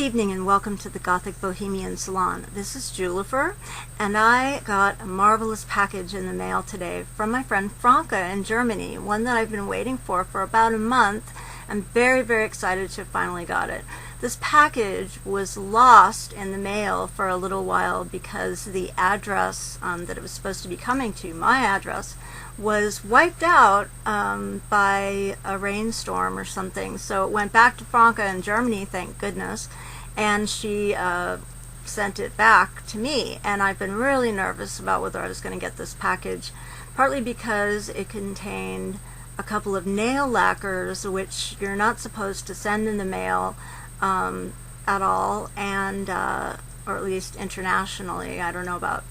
evening and welcome to the Gothic Bohemian Salon. This is Julifer, and I got a marvelous package in the mail today from my friend Franca in Germany, one that I've been waiting for about a month. I'm very, very excited to finally got it. This package was lost in the mail for a little while because the address that it was supposed to be coming to, my address, was wiped out by a rainstorm or something. So it went back to Franca in Germany, thank goodness, and she sent it back to me. And I've been really nervous about whether I was going to get this package, partly because it contained a couple of nail lacquers, which you're not supposed to send in the mail at all, and or at least internationally. I don't know about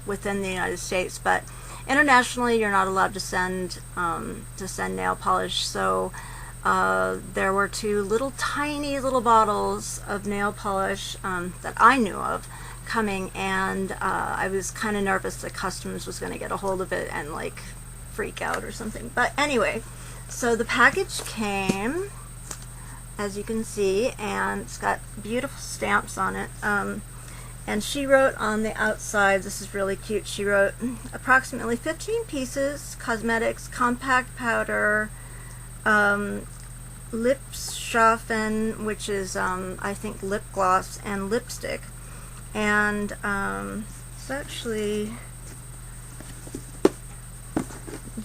within the United States, but internationally you're not allowed to send nail polish. So there were two tiny little bottles of nail polish that I knew of coming, and I was kind of nervous that customs was going to get a hold of it and like freak out or something. But anyway, so the package came, as you can see, and it's got beautiful stamps on it. And she wrote on the outside, this is really cute, she wrote approximately 15 pieces, cosmetics, compact powder, Lipschaffen, which is I think lip gloss, and lipstick. And it's actually,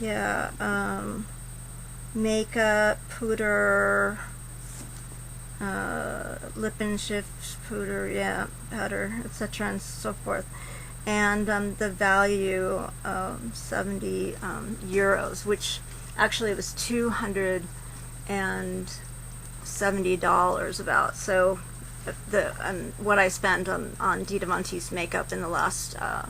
yeah, makeup, puder, Lippenshift puder, yeah, powder, etc., and so forth. And the value 70 euros, which actually was $270 about. So what I spent on Dita Von Teese makeup in the last I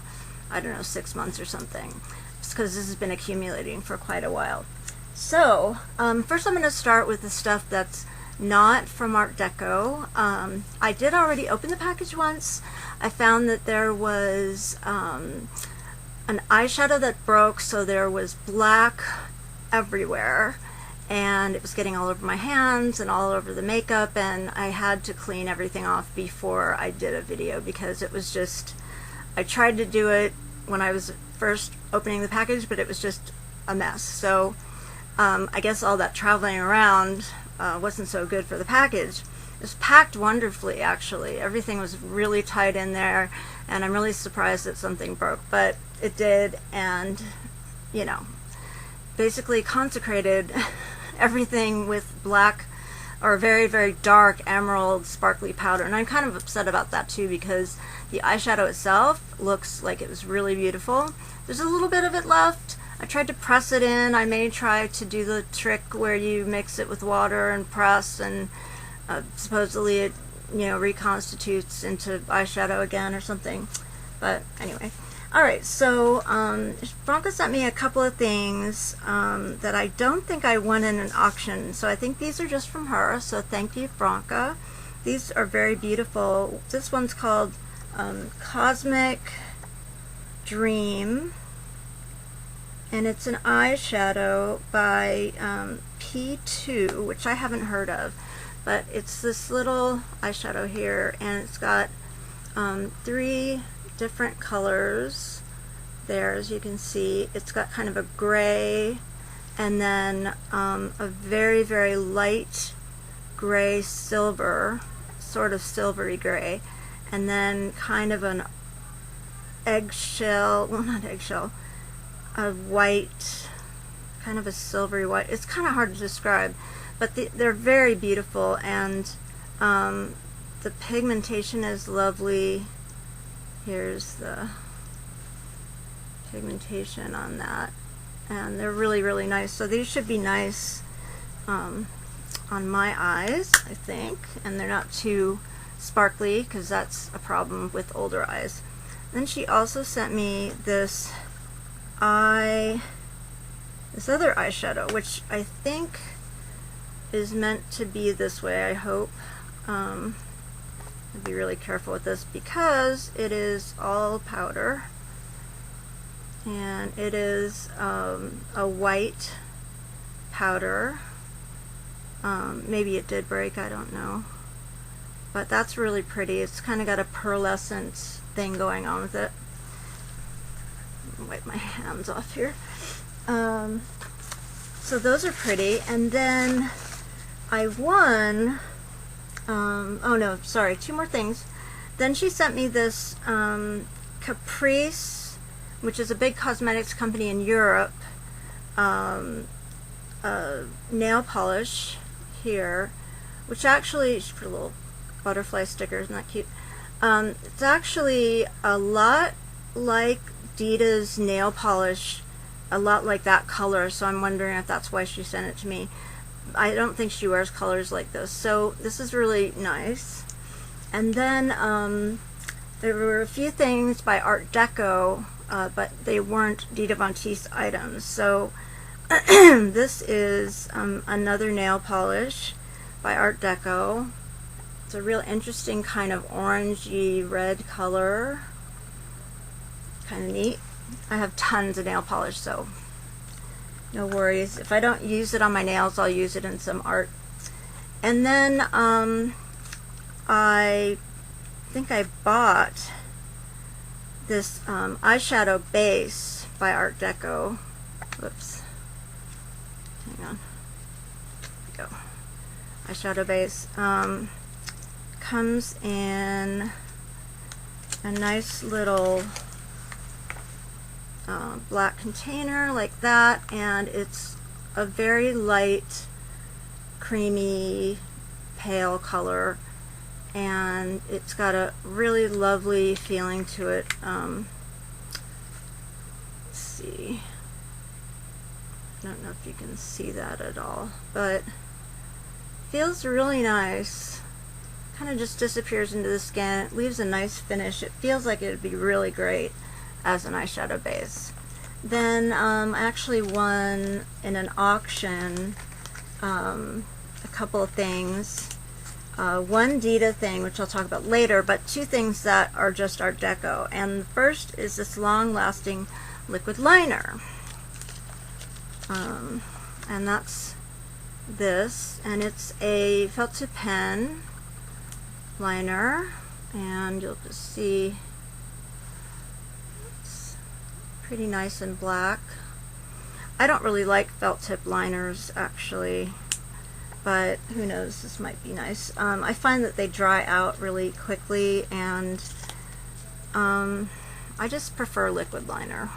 don't know, 6 months or something, because this has been accumulating for quite a while. So first I'm going to start with the stuff that's not from Art Deco. I did already open the package once. I found that there was an eyeshadow that broke, so there was black everywhere, and it was getting all over my hands and all over the makeup, and I had to clean everything off before I did a video because it was just, I tried to do it when I was first opening the package, but it was just a mess. So I guess all that traveling around wasn't so good for the package. It was packed wonderfully, actually. Everything was really tight in there, and I'm really surprised that something broke, but it did, and you know, basically consecrated everything with black or very, very dark emerald sparkly powder. And I'm kind of upset about that too, because the eyeshadow itself looks like it was really beautiful. There's a little bit of it left. I tried to press it in. I may try to do the trick where you mix it with water and press, and supposedly it, you know, reconstitutes into eyeshadow again or something. But anyway, alright, so Franca sent me a couple of things that I don't think I won in an auction, so I think these are just from her, so thank you, Franca. These are very beautiful. This one's called Cosmic Dream, and it's an eyeshadow by P2, which I haven't heard of, but it's this little eyeshadow here, and it's got 3 different colors there, as you can see. It's got kind of a gray, and then a very, very light gray silver, sort of silvery gray, and then kind of an eggshell, well, not eggshell, a white, kind of a silvery white. It's kind of hard to describe, but they're very beautiful, and the pigmentation is lovely. Here's the pigmentation on that, and they're really, really nice. So these should be nice on my eyes, I think, and they're not too sparkly, because that's a problem with older eyes. Then she also sent me this other eyeshadow, which I think is meant to be this way, I hope. I'll be really careful with this because it is all powder, and it is a white powder. Maybe it did break, I don't know. but that's really pretty. It's kind of got a pearlescent thing going on with it. Wipe my hands off here. So those are pretty. And then I won, oh no, sorry, two more things. Then she sent me this Caprice, which is a big cosmetics company in Europe, nail polish here, which actually, she put a little butterfly sticker, isn't that cute? It's actually a lot like Dita's nail polish, a lot like that color, so I'm wondering if that's why she sent it to me. I don't think she wears colors like this, so this is really nice. And then there were a few things by Art Deco, but they weren't Dita Von Teese items. So this is another nail polish by Art Deco. It's a real interesting kind of orangey red color. Kind of neat. I have tons of nail polish, so no worries. If I don't use it on my nails, I'll use it in some art. And then I think I bought this eyeshadow base by Art Deco. Whoops. Hang on. There we go. Eyeshadow base. Comes in a nice little black container like that, and it's a very light, creamy, pale color, and it's got a really lovely feeling to it. Let's see. I don't know if you can see that at all, but feels really nice. Kind of just disappears into the skin. It leaves a nice finish. It feels like it would be really great as an eyeshadow base. Then I actually won in an auction a couple of things. One Dita thing, which I'll talk about later, but two things that are just Art Deco. And the first is this long-lasting liquid liner. And that's this, and it's a felt tip pen liner, and you'll just see it's pretty nice and black. I don't really like felt tip liners actually, but who knows, this might be nice. I find that they dry out really quickly, and I just prefer liquid liner.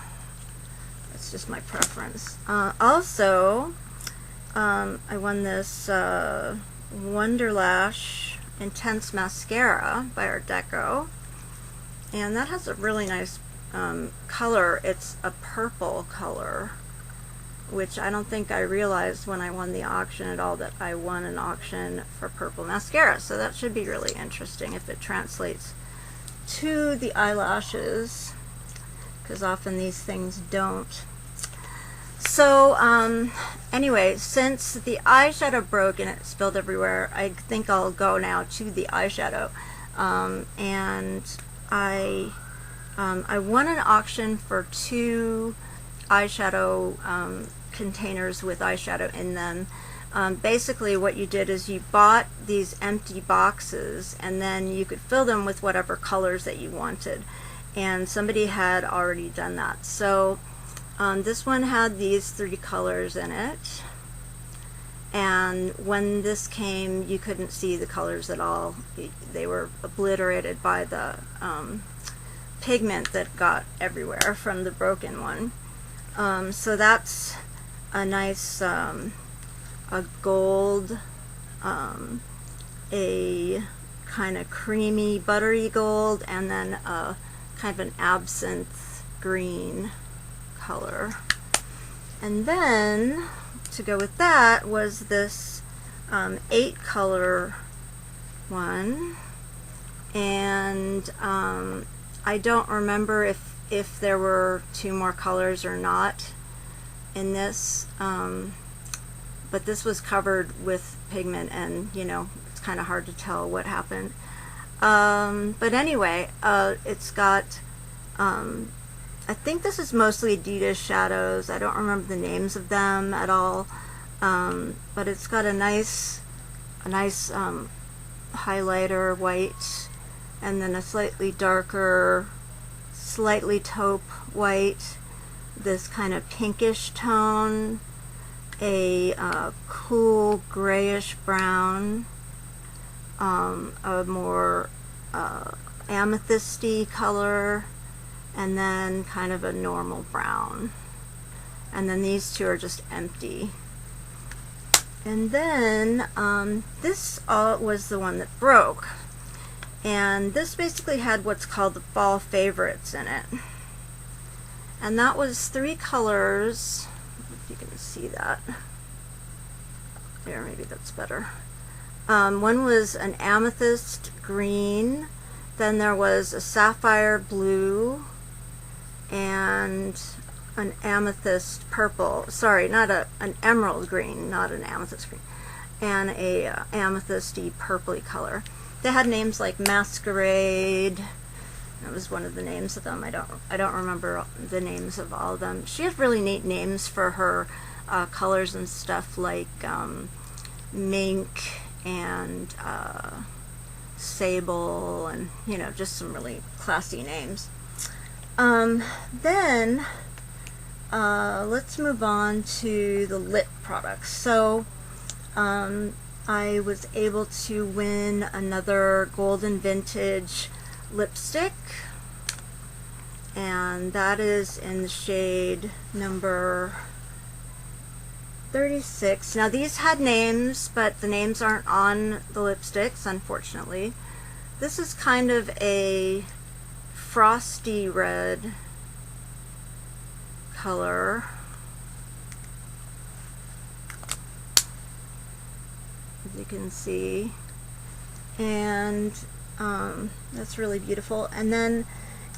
That's just my preference. Also, I won this Wonderlash Intense Mascara by Art Deco, and that has a really nice color. It's a purple color, which I don't think I realized when I won the auction at all, that I won an auction for purple mascara. So that should be really interesting if it translates to the eyelashes, because often these things don't. So anyway, since the eyeshadow broke and it spilled everywhere, I think I'll go now to the eyeshadow. And I won an auction for two eyeshadow containers with eyeshadow in them. Basically what you did is you bought these empty boxes, and then you could fill them with whatever colors that you wanted, and somebody had already done that. So this one had these three colors in it, and when this came, you couldn't see the colors at all. They were obliterated by the pigment that got everywhere from the broken one. So that's a nice a gold, a kind of creamy buttery gold, and then a kind of an absinthe green color. And then to go with that was this 8 color one, and I don't remember if there were 2 more colors or not in this, but this was covered with pigment, and you know, it's kind of hard to tell what happened. But anyway, it's got I think this is mostly Dita shadows. I don't remember the names of them at all, but it's got a nice highlighter white, and then a slightly darker, slightly taupe white, this kind of pinkish tone, a cool grayish brown, a more amethysty color, and then kind of a normal brown. And then these two are just empty. And then this was the one that broke. And this basically had what's called the fall favorites in it. And that was 3 colors. If you can see that. There, maybe that's better. One was an amethyst green, then there was a sapphire blue, and an amethyst purple. Sorry, not an emerald green, not an amethyst green, and a amethysty purpley color. They had names like Masquerade. That was one of the names of them. I don't remember the names of all of them. She had really neat names for her colors and stuff, like mink and sable, and just some really classy names. Then let's move on to the lip products. So I was able to win another Golden Vintage lipstick, and that is in the shade number 36. Now these had names, but the names aren't on the lipsticks, unfortunately. This is kind of a frosty red color. As you can see. And that's really beautiful. And then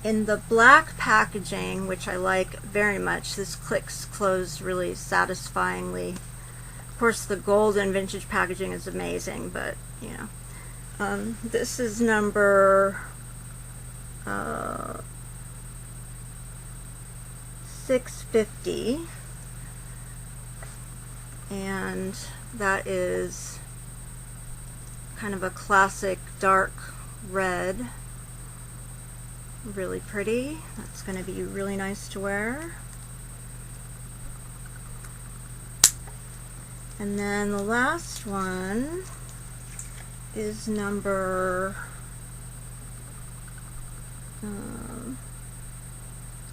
in the black packaging, which I like very much, this clicks closed really satisfyingly. Of course, the Golden Vintage packaging is amazing, but this is number 650, and that is kind of a classic dark red. Really pretty. That's going to be really nice to wear. And then the last one is number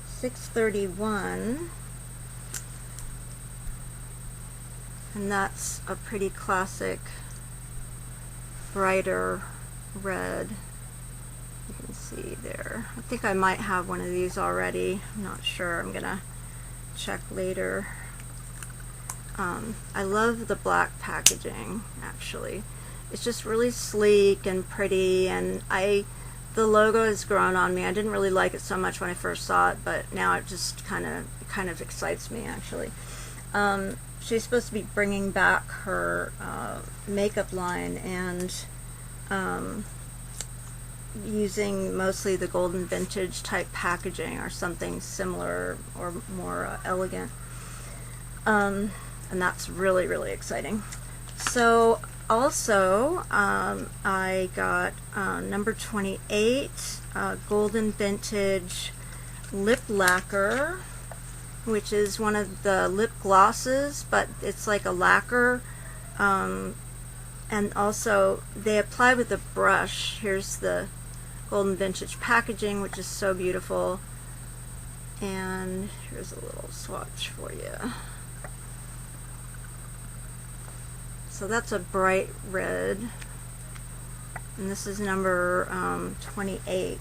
631, and that's a pretty classic brighter red. You can see there. I think I might have one of these already. I'm not sure. I'm gonna check later. I love the black packaging, actually. It's just really sleek and pretty, and the logo has grown on me. I didn't really like it so much when I first saw it, but now it just kind of excites me, actually. She's supposed to be bringing back her makeup line, and using mostly the Golden Vintage type packaging or something similar or more elegant. And that's really, really exciting. So also I got number 28 Golden Vintage lip lacquer, which is one of the lip glosses, but it's like a lacquer, and also they apply with a brush. Here's the Golden Vintage packaging, which is so beautiful, and here's a little swatch for you. So that's a bright red, and this is number 28,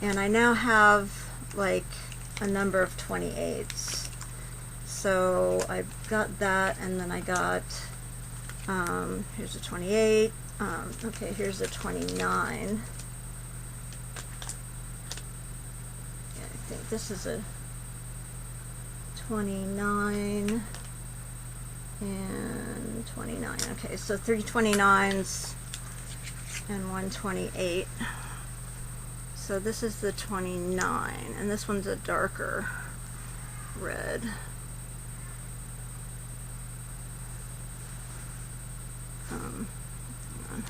and I now have like a number of 28s. So I got that, and then I got here's a 28. Okay, here's a 29. Yeah, I think this is a 29 and 29. Okay, so 3 29s and 1 28. So this is the 29, and this one's a darker red. Hang on.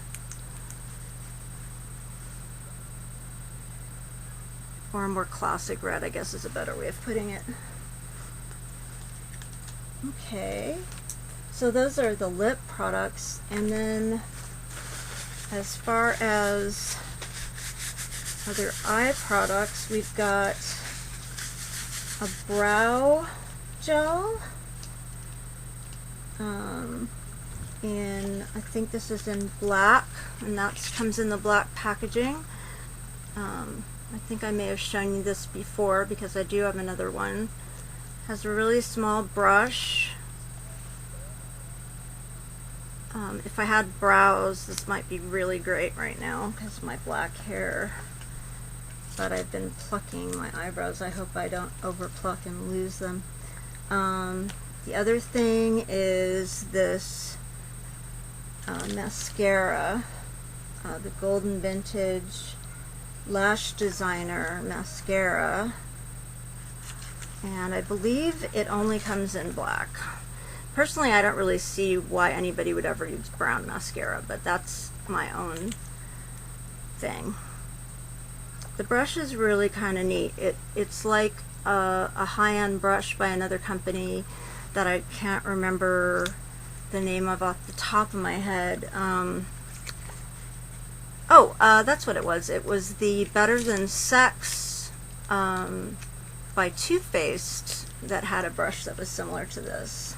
or a more classic red, I guess is a better way of putting it. Okay, so those are the lip products, and then as far as other eye products, we've got a brow gel, and I think this is in black, and that comes in the black packaging. I think I may have shown you this before because I do have another one. Has a really small brush. If I had brows, this might be really great right now because of my black hair. But I've been plucking my eyebrows. I hope I don't over pluck and lose them. The other thing is this mascara, the Golden Vintage Lash Designer mascara, and I believe it only comes in black. Personally, I don't really see why anybody would ever use brown mascara, but that's my own thing. The brush is really kind of neat. It's like a high-end brush by another company that I can't remember the name of off the top of my head. That's what it was. It was the Better Than Sex by Too Faced that had a brush that was similar to this.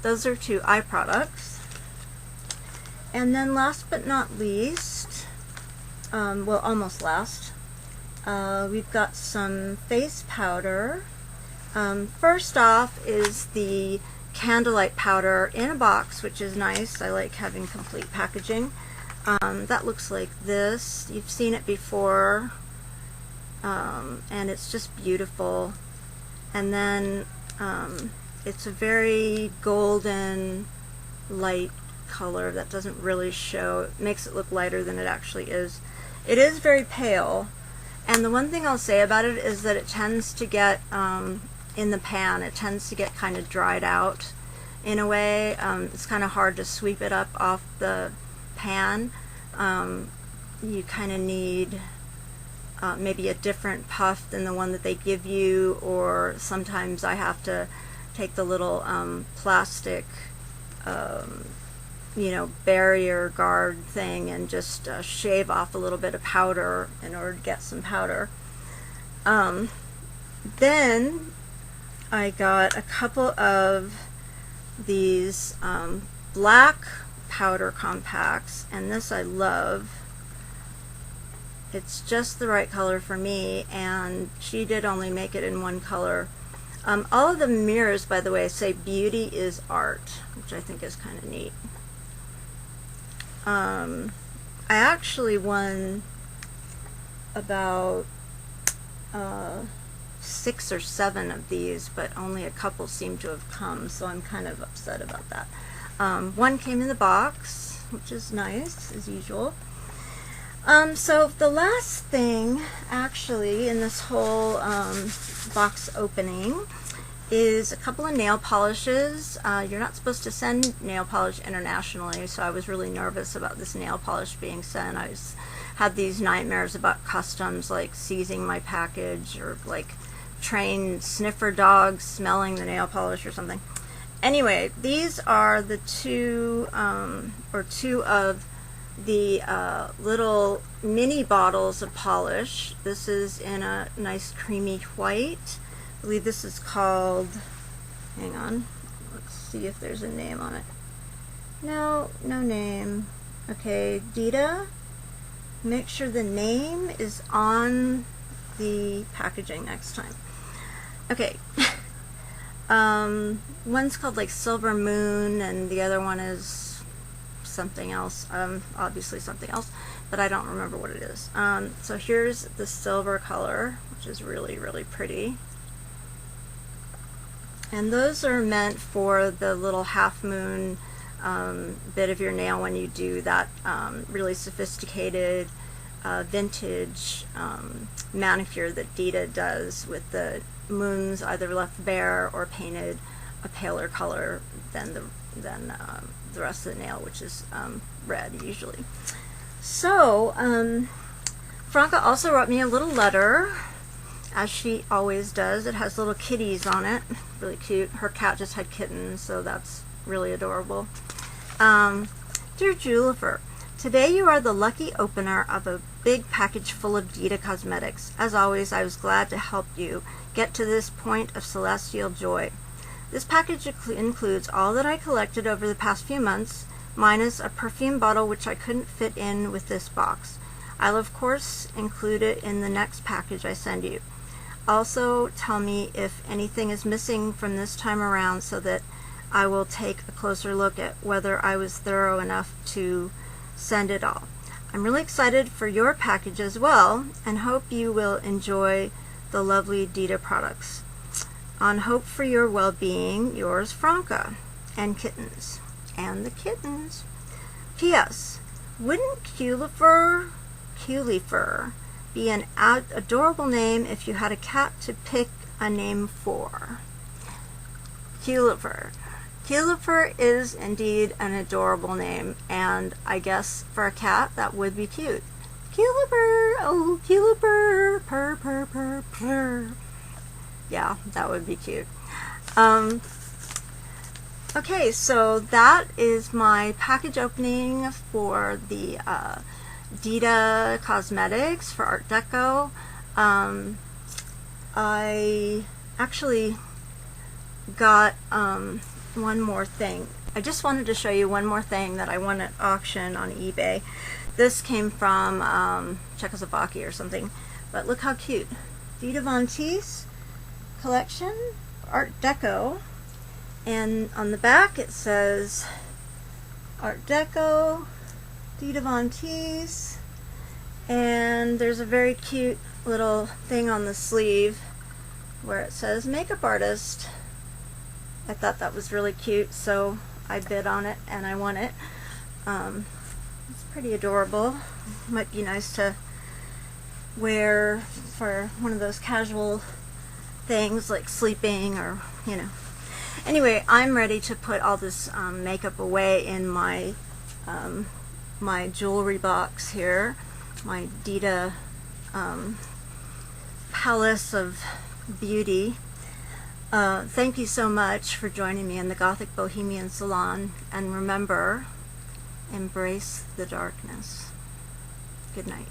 Those are two eye products. And then last but not least, well, almost last, we've got some face powder. First off is the Candlelight powder in a box, which is nice. I like having complete packaging. That looks like this. You've seen it before, and it's just beautiful. And then it's a very golden light color that doesn't really show. It makes it look lighter than it actually is. It is very pale, and the one thing I'll say about it is that it tends to get in the pan, it tends to get kind of dried out in a way. It's kind of hard to sweep it up off the pan. You kind of need maybe a different puff than the one that they give you, or sometimes I have to take the little plastic barrier guard thing and just shave off a little bit of powder in order to get some powder. Then I got a couple of these black powder compacts, and this I love. It's just the right color for me, and she did only make it in one color. All of the mirrors, by the way, say beauty is art, which I think is kind of neat. I actually won about 6 or 7 of these, but only a couple seem to have come, so I'm kind of upset about that. One came in the box, which is nice, as usual. So the last thing, actually, in this whole box opening is a couple of nail polishes. You're not supposed to send nail polish internationally, so I was really nervous about this nail polish being sent. I had these nightmares about customs, like seizing my package, or like trained sniffer dogs smelling the nail polish or something. Anyway, these are the two of the little mini bottles of polish. This is in a nice creamy white. I believe this is called, hang on, let's see if there's a name on it. No name. Okay, Dita, make sure the name is on the packaging next time. Okay. One's called like Silver Moon, and the other one is something else, obviously something else, but I don't remember what it is. So here's the silver color, which is really, really pretty. And those are meant for the little half moon bit of your nail when you do that really sophisticated vintage manicure that Dita does with the moons either left bare or painted a paler color than the rest of the nail, which is red usually. So Franca also wrote me a little letter as she always does. It has little kitties on it. Really cute. Her cat just had kittens, so that's really adorable. Dear Julifer, today you are the lucky opener of a big package full of Dita cosmetics. As always, I was glad to help you get to this point of celestial joy. This package includes all that I collected over the past few months, minus a perfume bottle which I couldn't fit in with this box. I'll of course include it in the next package I send you. Also, tell me if anything is missing from this time around so that I will take a closer look at whether I was thorough enough to send it all. I'm really excited for your package as well and hope you will enjoy the lovely Dita products. On hope for your well-being, yours Franca. And kittens. And the kittens. P.S. Wouldn't Culifer be an adorable name if you had a cat to pick a name for? Culifer. Culifer is indeed an adorable name, and I guess for a cat that would be cute. Culifer, oh Culifer, purr purr purr purr. Yeah, that would be cute. Okay, so that is my package opening for the Dita Cosmetics for Art Deco. I actually got one more thing. I just wanted to show you one more thing that I won at auction on eBay. This came from Czechoslovakia or something, but look how cute. Dita Von Teese collection, Art Deco, and on the back it says Art Deco, Dita Von Teese, and there's a very cute little thing on the sleeve where it says makeup artist. I thought that was really cute, so I bid on it and I won it. It's pretty adorable. Might be nice to wear for one of those casual things like sleeping or, you know. Anyway, I'm ready to put all this makeup away in my my jewelry box here, my Dita Palace of Beauty. Thank you so much for joining me in the Gothic Bohemian Salon, and remember, embrace the darkness. Good night.